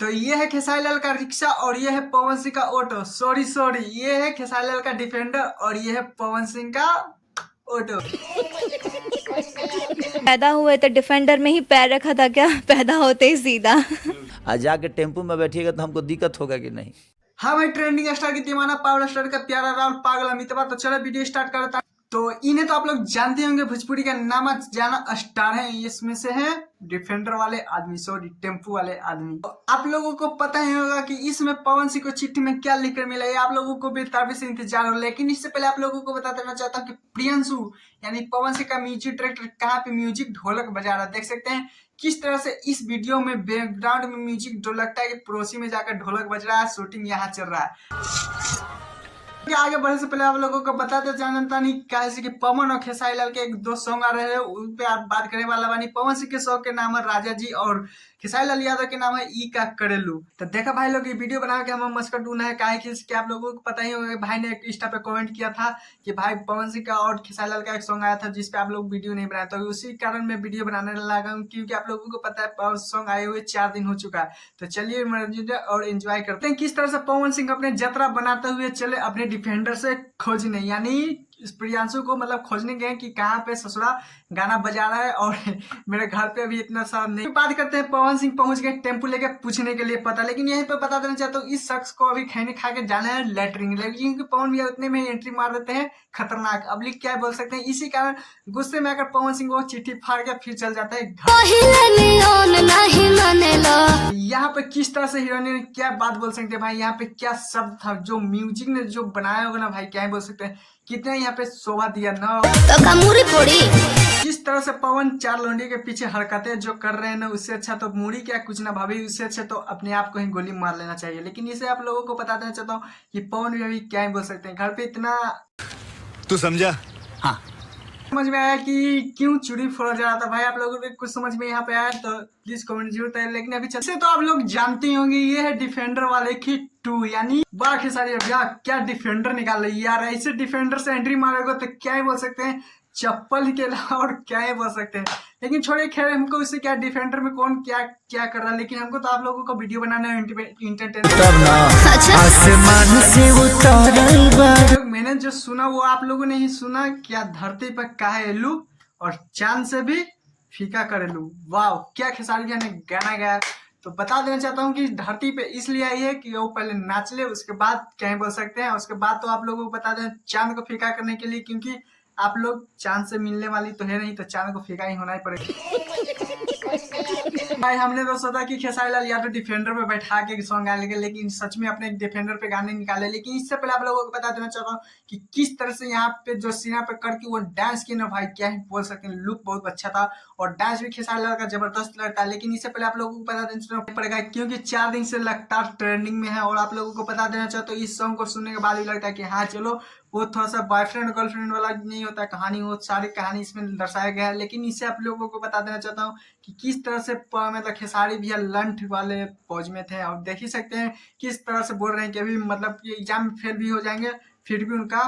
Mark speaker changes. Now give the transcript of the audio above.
Speaker 1: तो ये है खेसारी लाल का रिक्शा और ये है पवन सिंह का ऑटो। सॉरी ये है खेसारी लाल का डिफेंडर और ये है पवन सिंह का ऑटो।
Speaker 2: पैदा हुए तो डिफेंडर में ही पैर रखा था क्या? पैदा होते ही सीधा।
Speaker 3: आज जाके टेम्पू में बैठिएगा तो हमको दिक्कत होगा कि नहीं।
Speaker 1: हाँ भाई, ट्रेंडिंग स्टार की दीवाना पावर स्टार का प्यारा राहुल पागल अमिताभ। तो चलो वीडियो स्टार्ट करता। तो इन्हें तो आप लोग जानते होंगे, भोजपुरी का नाम जाना स्टार है। इसमें से है डिफेंडर वाले आदमी, सॉरी टेम्पू वाले आदमी। तो आप लोगों को पता ही होगा कि इसमें पवन सिंह को चिट्ठी में क्या लिखकर मिला है। आप लोगों को बेताबी से इंतजार हो, लेकिन इससे पहले आप लोगों को बता देना चाहता हूँ कि प्रियंशु यानी पवन सिंह का म्यूजिक डायरेक्टर कहाँ पे म्यूजिक ढोलक बजा रहा है। देख सकते हैं किस तरह से इस वीडियो में बैकग्राउंड में म्यूजिक जो लगता है कि पड़ोसी में जाकर ढोलक बज रहा है। शूटिंग यहाँ चल रहा है। आगे बढ़ने से पहले आप लोगों को बताते जानता नहीं कैसे कि पवन और खेसारी लाल के एक दो सॉन्ग आ रहे हैं, उन पे आप बात करने वाला बानी। पवन सिंह के सॉन्ग के नाम है राजा जी और खेसारी लाल यादव के नाम है ई का करेलू। तो देखा भाई लोग, ये वीडियो बना के हम मस्कर ढूंढना है काहे कि आप लोगों को पता ही होगा, भाई ने एक इंस्टा पे कमेंट किया था कि भाई पवन सिंह का और खेसारी लाल का एक सॉन्ग आया था जिसपे आप लोग वीडियो नहीं बनाए। तो उसी कारण मैं वीडियो बनाने लगा हूँ, क्योंकि आप लोगों को पता है सॉन्ग आए हुए 4 दिन हो चुका है। तो चलिए मजे और एंजॉय करते हैं किस तरह से पवन सिंह अपने यात्रा बनाते हुए चले अपने डिफेंडर से खोजने, यानी प्रियांशु को मतलब खोजने गए कि कहाँ पे ससुरा गाना बजा रहा है और मेरे घर पे अभी इतना सारा नहीं। बात करते हैं, पवन सिंह पहुंच गए टेम्पू लेके पूछने के लिए पता, लेकिन यहीं पे बता देना चाहता हूँ इस शख्स को अभी खैनी खा के जाना है लेटरिंग, लेकिन पवन भैया उतने में एंट्री मार देते हैं खतरनाक। अब लिख क्या बोल सकते हैं, इसी कारण गुस्से में आकर पवन सिंह को चिट्ठी फाड़ के फिर चल जाता है घर। यहाँ पे किस तरह से हीरोइन ने क्या बात बोल सकते हैं भाई, यहाँ पे क्या शब्द था जो म्यूजिक ने जो बनाया होगा ना भाई, क्या बोल सकते हैं, कितने यहाँ पे शोभा दिया ना। तो कमूरी फोड़ी किस तरह से पवन 4 लौंडे के पीछे हरकतें जो कर रहे हैं ना, उससे अच्छा तो मूड़ी क्या कुछ ना भाभी, उससे अच्छा तो अपने आप को ही गोली मार लेना चाहिए। लेकिन इसे आप लोगों को बता देना चाहता हूँ कि पवन भी अभी क्या बोल सकते हैं, घर पे इतना
Speaker 4: तू समझा। हाँ,
Speaker 1: समझ में आया कि क्यों चूड़ी फोड़ा जा रहा था। भाई आप लोगों को कुछ समझ में यहाँ पे आया तो प्लीज कमेंट जरूर करें। लेकिन अभी चलते तो आप लोग जानते होंगे ये है डिफेंडर वाले की 2, यानी बाकी सारी भैया क्या डिफेंडर निकाल रही है यार। ऐसे डिफेंडर से एंट्री मारेगा तो क्या ही बोल सकते हैं, चप्पल के अलावा और क्या ही बोल सकते हैं। लेकिन छोड़े खैर, हमको इससे क्या डिफेंडर में कौन क्या क्या कर रहा है, लेकिन हमको तो आप लोगों को वीडियो बनाना है एंटरटेनमेंट। मैंने जो सुना वो आप लोगों ने ही सुना, क्या धरती पर काहे एलू और चांद से भी फीका करेलू। वाह, क्या खेसारी भैया ने गाना गाया। तो बता देना चाहता हूँ कि धरती पे इसलिए आई है कि वो पहले नाच ले, उसके बाद क्या ही बोल सकते हैं। उसके बाद तो आप लोगों को बता दें चांद को फीका करने के लिए, क्योंकि आप लोग चांद से मिलने वाली तो है नहीं, तो चांद को फीका ही होना ही पड़ेगा। भाई हमने तो सोचा कि खेसारी लाल यादव डिफेंडर पे बैठा के सॉन्ग गाने, लेकिन सच में अपने डिफेंडर पे गाने निकाले। लेकिन इससे पहले आप लोगों को बता देना चाहता हूँ कि किस तरह से यहाँ पे जो सीना पे करके वो डांस किया ना भाई, क्या ही बोल सकते हैं, लुक बहुत अच्छा था और डांस भी खेसारी लाल का जबरदस्त लगता है। लेकिन इससे पहले आप लोगों को बता देना पड़ेगा क्योंकि 4 दिन से लगातार ट्रेंडिंग में है। और आप लोगों को बता देना चाहता हूँ इस सॉन्ग को सुनने के बाद भी लगता है कि हाँ चलो, वो थोड़ा सा बॉयफ्रेंड गर्लफ्रेंड वाला नहीं होता कहानी, वो सारी कहानी इसमें दर्शाया गया है। लेकिन इससे आप लोगों को बता देना चाहता हूँ कि किस तरह से मतलब खेसारी भैया लंठ वाले फौज में थे और देख ही सकते हैं किस तरह से बोल रहे हैं कि अभी मतलब कि एग्जाम में फेल भी हो जाएंगे फिर भी उनका